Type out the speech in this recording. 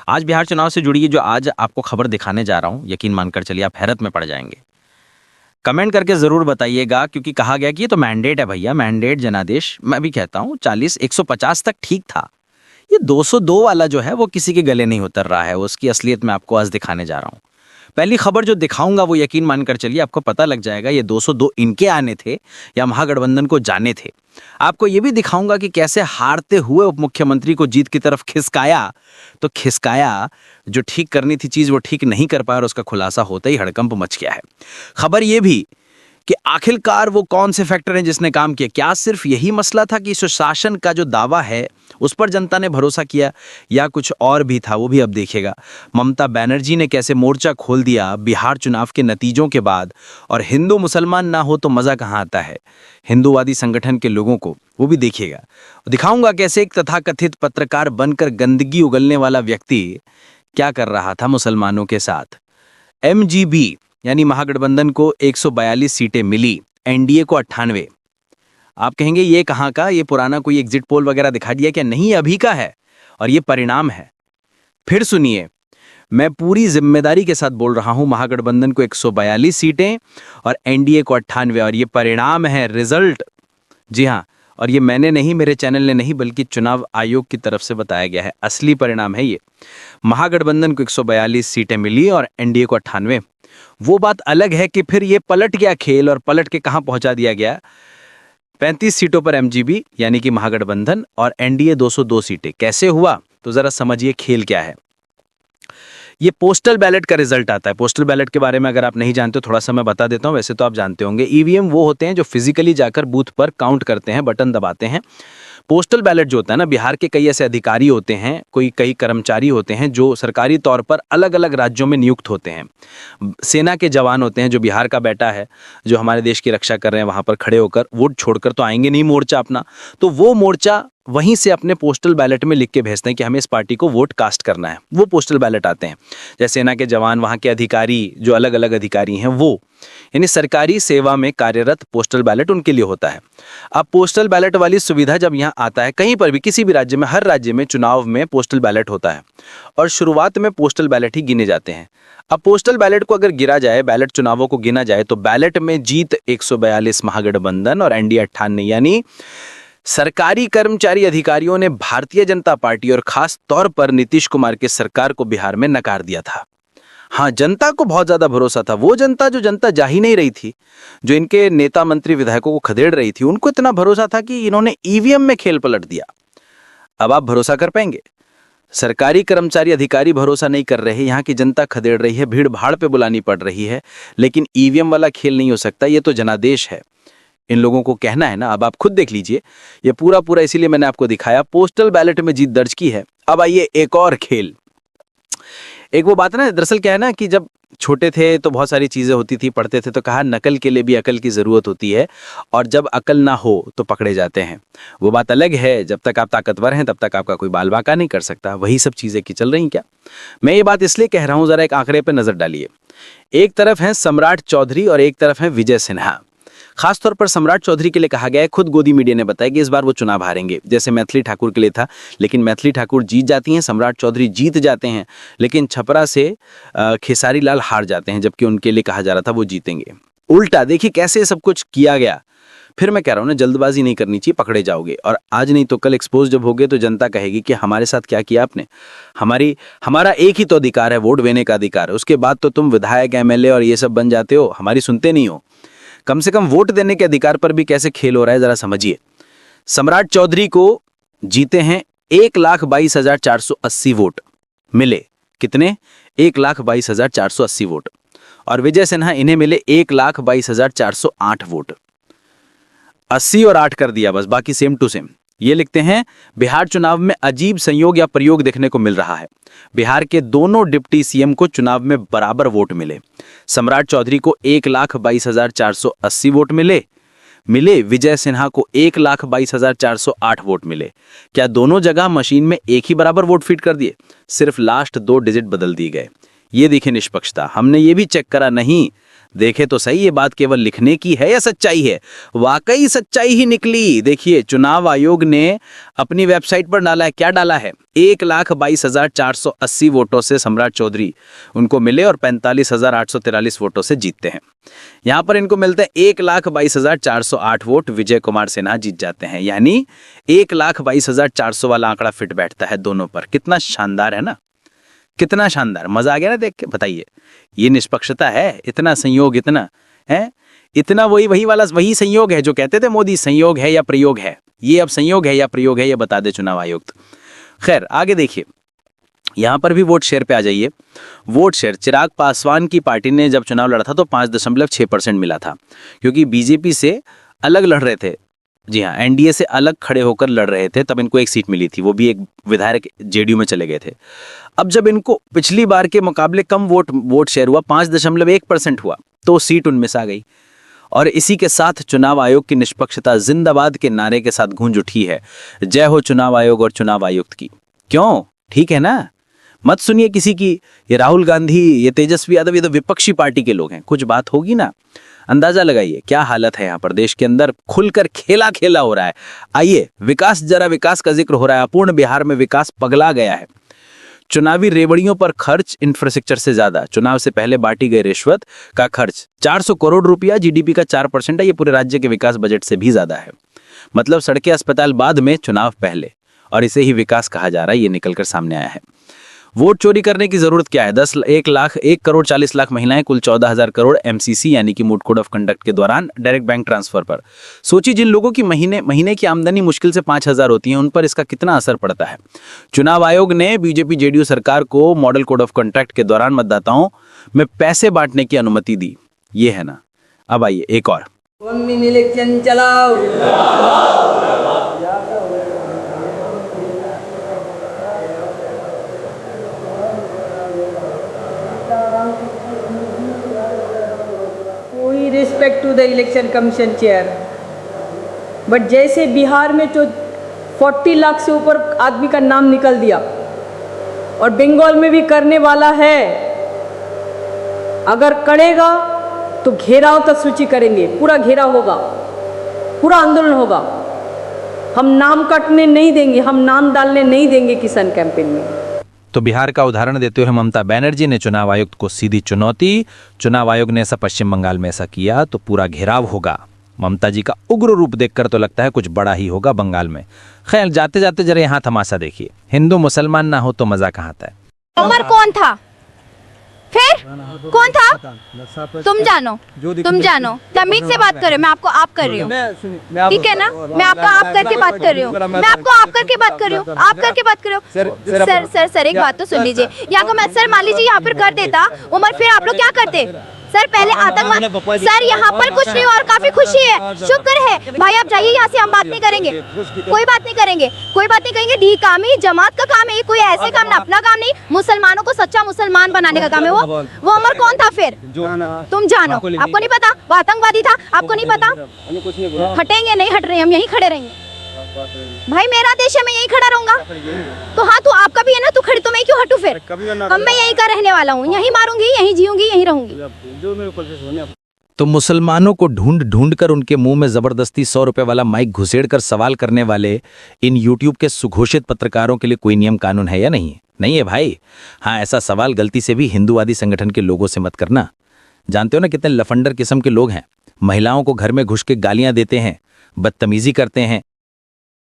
आज बिहार चुनाव से जुड़ी जो आज आपको खबर दिखाने जा रहा हूं, यकीन मानकर चलिए आप हैरत में पड़ जाएंगे। कमेंट करके जरूर बताइएगा, क्योंकि कहा गया कि ये तो मैंडेट है भैया, मैंडेट जनादेश। मैं भी कहता हूं 40 150 तक ठीक था। ये 202 वाला जो है वो किसी के गले नहीं उतर रहा है। उसकी असलियत मैं आपको आज दिखाने जा रहा हूं। पहली खबर जो दिखाऊंगा वो यकीन मानकर चलिए आपको पता लग जाएगा ये 202 इनके आने थे या महागठबंधन को जाने थे। आपको ये भी दिखाऊंगा कि कैसे हारते हुए उप मुख्यमंत्री को जीत की तरफ खिसकाया तो खिसकाया, जो ठीक करनी थी चीज वो ठीक नहीं कर पाया और उसका खुलासा होते ही हड़कंप मच गया है। खबर ये भी कि आखिरकार वो कौन से फैक्टर हैं जिसने काम किया। क्या सिर्फ यही मसला था कि सुशासन का जो दावा है उस पर जनता ने भरोसा किया, या कुछ और भी था, वो भी अब देखिएगा। ममता बनर्जी ने कैसे मोर्चा खोल दिया बिहार चुनाव के नतीजों के बाद, और हिंदू मुसलमान ना हो तो मजा कहाँ आता है हिंदूवादी संगठन के लोगों को, वो भी देखिएगा। दिखाऊंगा कैसे एक तथाकथित पत्रकार बनकर गंदगी उगलने वाला व्यक्ति क्या कर रहा था मुसलमानों के साथ। MGB यानी महागठबंधन को 142 सीटें मिली, एनडीए को 98। आप कहेंगे ये कहाँ का, ये पुराना कोई एग्जिट पोल वगैरह दिखा दिया क्या? नहीं, अभी का है और ये परिणाम है। फिर सुनिए, मैं पूरी जिम्मेदारी के साथ बोल रहा हूं, महागठबंधन को 142 सीटें और एनडीए को 98, और ये परिणाम है, रिजल्ट। जी हाँ, और ये मैंने नहीं, मेरे चैनल ने नहीं, बल्कि चुनाव आयोग की तरफ से बताया गया है। असली परिणाम है ये। महागठबंधन को 142 सीटें मिली और एनडीए को 98। वो बात अलग है कि फिर ये पलट गया खेल, और पलट के कहां पहुंचा दिया गया। 35 सीटों पर MGB यानी कि महागठबंधन और एनडीए 202 सीटें। कैसे हुआ तो जरा समझिए खेल क्या है। ये पोस्टल बैलेट का रिजल्ट आता है। पोस्टल बैलेट के बारे में अगर आप नहीं जानते तो थोड़ा सा मैं बता देता हूं, वैसे तो आप जानते होंगे। ईवीएम वो होते हैं जो फिजिकली जाकर बूथ पर काउंट करते हैं, बटन दबाते हैं। पोस्टल बैलेट जो होता है ना, बिहार के कई ऐसे अधिकारी होते हैं, कई कर्मचारी होते हैं जो सरकारी तौर पर अलग अलग राज्यों में नियुक्त होते हैं। सेना के जवान होते हैं, जो बिहार का बेटा है, जो हमारे देश की रक्षा कर रहे हैं, वहां पर खड़े होकर वोट छोड़कर तो आएंगे नहीं मोर्चा अपना, तो वो मोर्चा वहीं से अपने पोस्टल बैलेट में लिख के भेजते हैं कि हमें इस पार्टी को वोट कास्ट करना है। वो पोस्टल बैलेट आते हैं। जैसे सेना के जवान, वहां के अधिकारी, जो अलग अलग अधिकारी हैं, वो यानी सरकारी सेवा में कार्यरत, पोस्टल बैलेट उनके लिए होता है। अब पोस्टल बैलेट वाली सुविधा जब यहाँ आता है, कहीं पर भी किसी भी राज्य में, हर राज्य में चुनाव में पोस्टल बैलेट होता है, और शुरुआत में पोस्टल बैलेट ही गिने जाते हैं। अब पोस्टल बैलेट को अगर गिरा जाए, बैलेट चुनावों को गिना जाए, तो बैलेट में जीत 142 महागठबंधन और एनडीए 98, यानी सरकारी कर्मचारी अधिकारियों ने भारतीय जनता पार्टी और खास तौर पर नीतीश कुमार के सरकार को बिहार में नकार दिया था। हाँ, जनता को बहुत ज्यादा भरोसा था। वो जनता जो जनता जा ही नहीं रही थी, जो इनके नेता मंत्री विधायकों को खदेड़ रही थी, उनको इतना भरोसा था कि इन्होंने ईवीएम में खेल पलट दिया। अब आप भरोसा कर पाएंगे? सरकारी कर्मचारी अधिकारी भरोसा नहीं कर रहे, यहाँ की जनता खदेड़ रही है, भीड़ भाड़ पे बुलानी पड़ रही है, लेकिन ईवीएम वाला खेल नहीं हो सकता। ये तो जनादेश है, इन लोगों को कहना है ना। अब आप खुद देख लीजिए, ये पूरा इसीलिए मैंने आपको दिखाया, पोस्टल बैलेट में जीत दर्ज की है। अब आइए एक और खेल। एक वो बात ना, दरअसल क्या है ना कि जब छोटे थे तो बहुत सारी चीजें होती थी, पढ़ते थे तो कहा नकल के लिए भी अकल की जरूरत होती है, और जब अकल ना हो तो पकड़े जाते हैं। वो बात अलग है, जब तक आप ताकतवर हैं तब तक आपका कोई बाल बांका नहीं कर सकता। वही सब चीजें की चल रही क्या? मैं ये बात इसलिए कह रहा हूं, जरा एक आंकड़े पर नजर डालिए। एक तरफ है सम्राट चौधरी और एक तरफ है विजय सिन्हा। खासतौर पर सम्राट चौधरी के लिए कहा गया है, खुद गोदी मीडिया ने बताया कि इस बार वो चुनाव हारेंगे, जैसे मैथिली ठाकुर के लिए था। लेकिन मैथिली ठाकुर जीत जाती हैं, सम्राट चौधरी जीत जाते हैं, लेकिन छपरा से खेसारी लाल हार जाते हैं, जबकि उनके लिए कहा जा रहा था वो जीतेंगे। उल्टा देखिए कैसे सब कुछ किया गया। फिर मैं कह रहा हूं ना, जल्दबाजी नहीं करनी चाहिए, पकड़े जाओगे, और आज नहीं तो कल एक्सपोज जब होगे तो जनता कहेगी कि हमारे साथ क्या किया आपने। हमारा एक ही तो अधिकार है, वोट देने का अधिकार। उसके बाद तो तुम विधायक, MLA और ये सब बन जाते हो, हमारी सुनते नहीं हो। कम से कम वोट देने के अधिकार पर भी कैसे खेल हो रहा है, जरा समझिए। सम्राट चौधरी को जीते हैं 1,22,480 वोट मिले। कितने? 1,22,480 वोट। और विजय सिन्हा, इन्हें मिले 1,22,408 वोट। 80 और 8 कर दिया बस, बाकी सेम टू सेम। ये लिखते हैं, बिहार चुनाव में अजीब संयोग या प्रयोग देखने को मिल रहा है। बिहार के दोनों डिप्टी सीएम को चुनाव में बराबर वोट मिले। सम्राट चौधरी को 1,22,480 वोट मिले विजय सिन्हा को 1,22,408 वोट मिले। क्या दोनों जगह मशीन में एक ही बराबर वोट फीड कर दिए? सिर्फ लास्ट 2 डिजिट बदल दिए गए। ये देखिए निष्पक्षता। हमने ये भी चेक करा नहीं, देखे तो सही ये बात केवल लिखने की है या सच्चाई है। वाकई सच्चाई ही निकली। देखिए चुनाव आयोग ने अपनी वेबसाइट पर डाला है, क्या डाला है, 1,22,480 वोटों से सम्राट चौधरी उनको मिले और 45,843 वोटों से जीतते हैं। यहां पर इनको मिलते हैं 1,22,408 वोट, विजय कुमार सिन्हा जीत जाते हैं। यानी 1,22,400 वाला आंकड़ा फिट बैठता है दोनों पर। कितना शानदार है ना, कितना शानदार, मजा आ गया ना देख के। बताइए ये निष्पक्षता है, इतना संयोग, इतना है, इतना वही संयोग है जो कहते थे मोदी संयोग है या प्रयोग है। ये अब संयोग है या प्रयोग है, ये बता दे चुनाव आयुक्त। खैर आगे देखिए, यहां पर भी वोट शेयर पे आ जाइए। वोट शेयर, चिराग पासवान की पार्टी ने जब चुनाव लड़ा था तो 5.6% मिला था, क्योंकि बीजेपी से अलग लड़ रहे थे। जी हाँ, एनडीए से अलग खड़े होकर लड़ रहे थे, तब इनको एक सीट मिली थी, वो भी एक विधायक जेडीयू में चले गए थे। अब जब इनको पिछली बार के मुकाबले कम वोट शेयर हुआ, 5.1% हुआ, तो सीट उनमें से आ गई। और इसी के साथ चुनाव आयोग की निष्पक्षता जिंदाबाद के नारे के साथ गूंज उठी है। जय हो चुनाव आयोग और चुनाव आयुक्त की। क्यों, ठीक है ना, मत सुनिए किसी की। ये राहुल गांधी, ये तेजस्वी यादव, ये तो विपक्षी पार्टी के लोग हैं, कुछ बात होगी ना। अंदाजा लगाइए क्या हालत है यहाँ पर। देश के अंदर खुलकर खेला खेला हो रहा है। आइए विकास, जरा विकास का जिक्र हो रहा है। अपूर्ण बिहार में विकास पगला गया है। चुनावी रेवड़ियों पर खर्च इंफ्रास्ट्रक्चर से ज्यादा, चुनाव से पहले बांटी गई रिश्वत का खर्च 400 करोड़ रुपया, जीडीपी का 4% है। ये पूरे राज्य के विकास बजट से भी ज्यादा है। मतलब सड़कें अस्पताल बाद में, चुनाव पहले, और इसे ही विकास कहा जा रहा है। ये निकलकर सामने आया है। वोट चोरी करने की जरूरत क्या है। 1 करोड़ 40 लाख महिलाएं, कुल 14,000 करोड़ एमसीसी यानी कि मोड कोड ऑफ कंडक्ट के दौरान डायरेक्ट बैंक ट्रांसफर पर। सोचिए जिन लोगों की महीने की आमदनी मुश्किल से 5,000 होती है, उन पर इसका कितना असर पड़ता है। चुनाव आयोग ने बीजेपी जेडीयू सरकार को मॉडल कोड ऑफ कंडक्ट के दौरान मतदाताओं में पैसे बांटने की अनुमति दी। ये है ना। अब आइए एक और। इलेक्शन चलाओ, respect to the election commission chair, but जैसे बिहार में जो 40 लाख से ऊपर आदमी का नाम निकल दिया और बंगाल में भी करने वाला है, अगर करेगा तो घेराव तक सूची करेंगे, पूरा घेराव होगा, पूरा आंदोलन होगा। हम नाम कटने नहीं देंगे, हम नाम डालने नहीं देंगे किसान कैंपेन में। तो बिहार का उदाहरण देते हुए ममता बनर्जी ने चुनाव आयुक्त को सीधी चुनौती। चुनाव आयोग ने ऐसा पश्चिम बंगाल में ऐसा किया तो पूरा घेराव होगा। ममता जी का उग्र रूप देखकर तो लगता है कुछ बड़ा ही होगा बंगाल में। खैर जाते जाते जरा यहाँ तमाशा देखिए। हिंदू मुसलमान ना हो तो मजा कहाँ आता है। उमर कौन था, फिर कौन था, तुम जानो, तुम जानो। तमीज से बात करो, मैं आपको आप कर रही हूँ, ठीक है ना। मैं आपका आप करके बात कर रही हूँ, मैं आपको आप करके बात कर रही हूँ, आप करके बात कर रही हूँ। सर एक बात तो सुन लीजिए। यहाँ का मैं सर मान लीजिए यहाँ पर कर देता उमर, फिर आप लोग क्या करते सर। पहले आतंकवाद सर, यहाँ पर कुछ नहीं और काफी खुशी है, शुक्र है भाई। आप जाइए यहाँ से, हम बात नहीं करेंगे, कोई बात नहीं करेंगे, कोई बात नहीं करेंगे। डी काम ही जमात का काम है, कोई ऐसे काम ना, अपना काम नहीं। मुसलमानों को सच्चा मुसलमान बनाने का काम है। वो उमर कौन था फिर, तुम जानो। आपको नहीं पता वो आतंकवादी था, आपको नहीं पता। हटेंगे नहीं, हट रहे, हम यहीं खड़े रहेंगे भाई। मेरा देश है, मैं यहीं खड़ा रहूंगा। तो हाँ, तो आपका भी है ना, तू खड़ी, तो मैं क्यों हटूं फिर। अब मैं यहीं का रहने वाला हूँ, यहीं मारूंगी, यहीं जीऊंगी, यहीं रहूंगी। तो मुसलमानों को ढूंढ ढूंढ कर उनके मुंह में जबरदस्ती 100 रुपए वाला माइक घुसेड़ कर सवाल करने वाले इन यूट्यूब के सुघोषित पत्रकारों के लिए कोई नियम कानून है या नहीं? नहीं है भाई। हाँ, ऐसा सवाल गलती से भी हिंदूवादी संगठन के लोगों से मत करना। जानते हो ना कितने लफंडर किस्म के लोग हैं। महिलाओं को घर में घुस के गालियां देते हैं, बदतमीजी करते हैं,